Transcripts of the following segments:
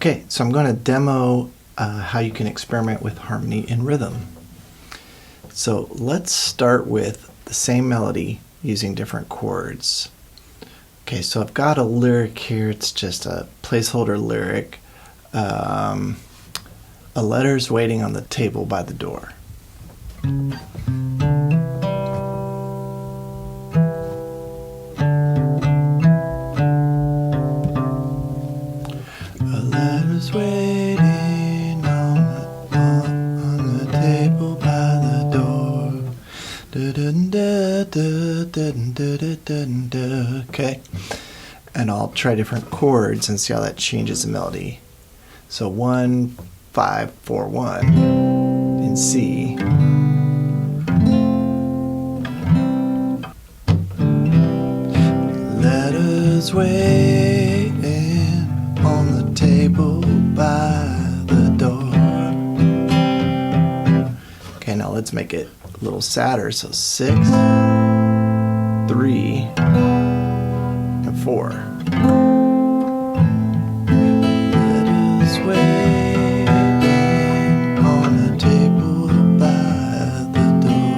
Okay, so I'm going to demo how you can experiment with harmony and rhythm. So let's start with the same melody using different chords. Okay, so I've got a lyric here. It's just a placeholder lyric. A letter's waiting on the table by the door. A letter's waiting on the table by the door. Okay, and I'll try different chords and see how that changes the melody. So 1, 5, 4, 1 in C. Letters waiting on the table by the door. Okay, now let's make it a little sadder. So 6, 3, and 4. Letters waiting on the table by the door.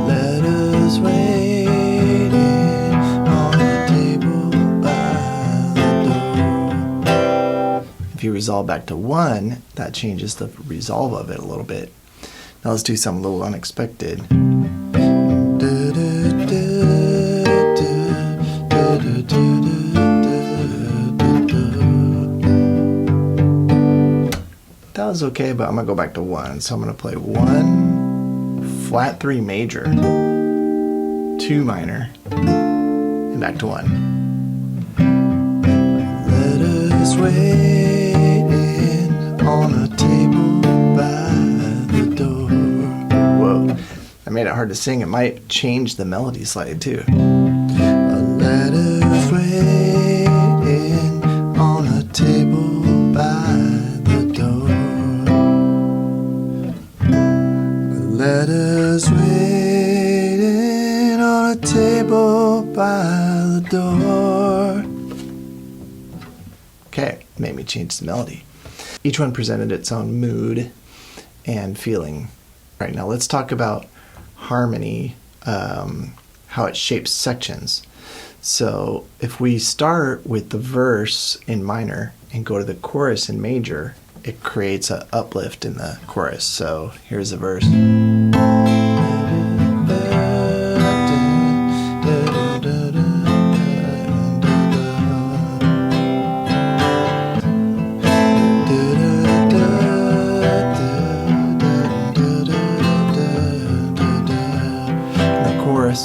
Letters waiting on the table by the door. If you resolve back to 1, that changes the resolve of it a little bit. Now let's do something a little unexpected. That was okay, but I'm going to go back to 1. So I'm going to play 1, flat 3 major, 2 minor, and back to 1. Letters waiting on a table by the door. Whoa, I made it hard to sing. It might change the melody slightly too. A letter's waiting on a table by the door. A letter's waiting on a table by the door. Okay, made me change the melody. Each one presented its own mood and feeling. Right, now let's talk about harmony, how it shapes sections. So if we start with the verse in minor and go to the chorus in major, it creates an uplift in the chorus. So here's the verse. Chorus.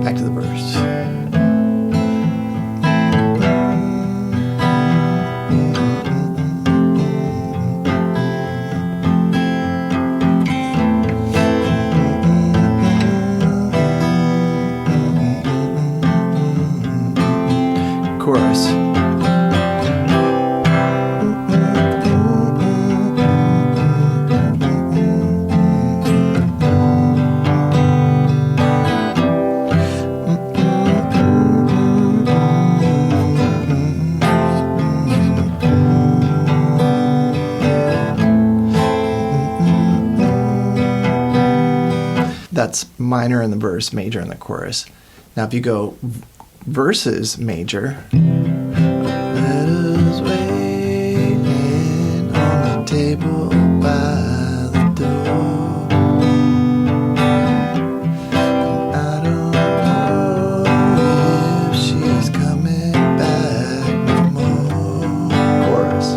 Back to the verse. Chorus. That's minor in the verse, major in the chorus. Now if you go verses major, letters waiting on the table by the door. I don't know if she's coming back no more. Chorus.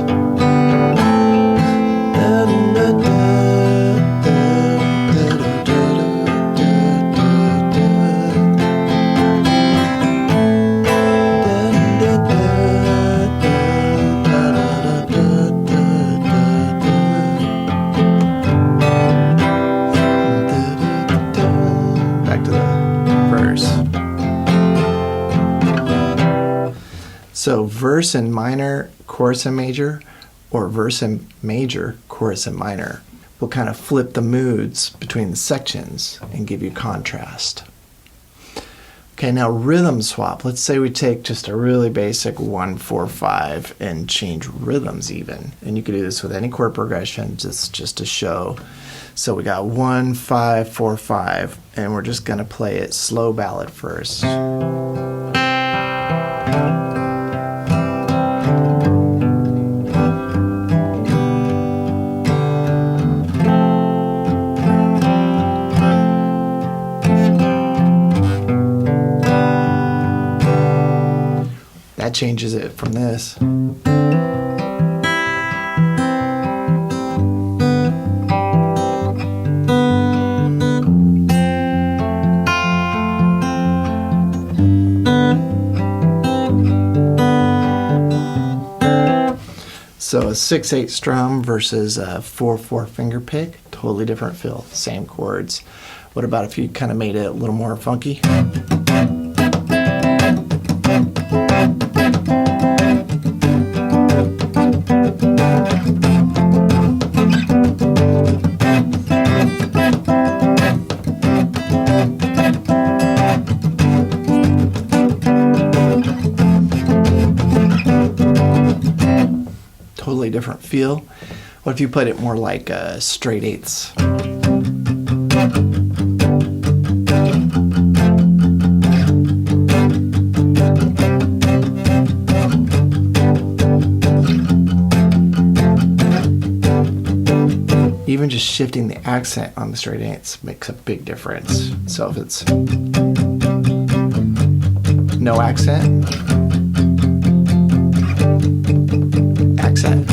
So verse in minor, chorus in major, or verse in major, chorus in minor will kind of flip the moods between the sections and give you contrast. Okay, now rhythm swap. Let's say we take just a really basic 1-4-5 and change rhythms even. And you could do this with any chord progression just to show. So we got 1-5-4-5, and we're just going to play it slow ballad first. That changes it from this. So a 6/8 strum versus a 4/4 finger pick, totally different feel, same chords. What about if you kind of made it a little more funky? Totally different feel. What if you played it more like straight eighths? Even just shifting the accent on the straight eighths makes a big difference. So if it's no accent, accent.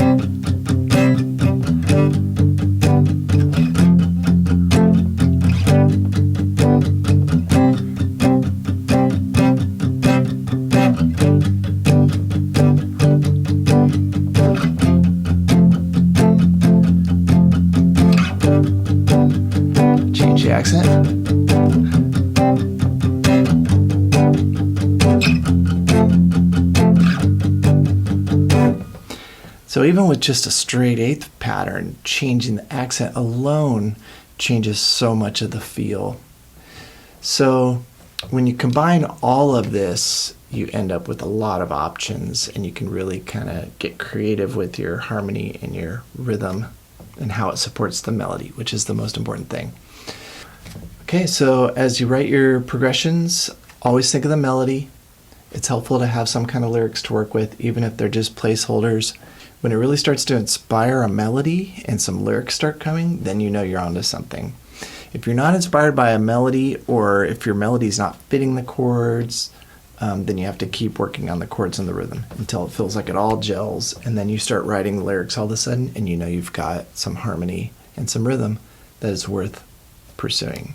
Change the accent. So even with just a straight eighth pattern, changing the accent alone changes so much of the feel. So when you combine all of this, you end up with a lot of options, and you can really kind of get creative with your harmony and your rhythm and how it supports the melody, which is the most important thing. Okay, so as you write your progressions, always think of the melody. It's helpful to have some kind of lyrics to work with, even if they're just placeholders. When it really starts to inspire a melody and some lyrics start coming, then you know you're onto something. If you're not inspired by a melody, or if your melody's not fitting the chords, then you have to keep working on the chords and the rhythm until it feels like it all gels, and then you start writing the lyrics all of a sudden, and you know you've got some harmony and some rhythm that is worth pursuing.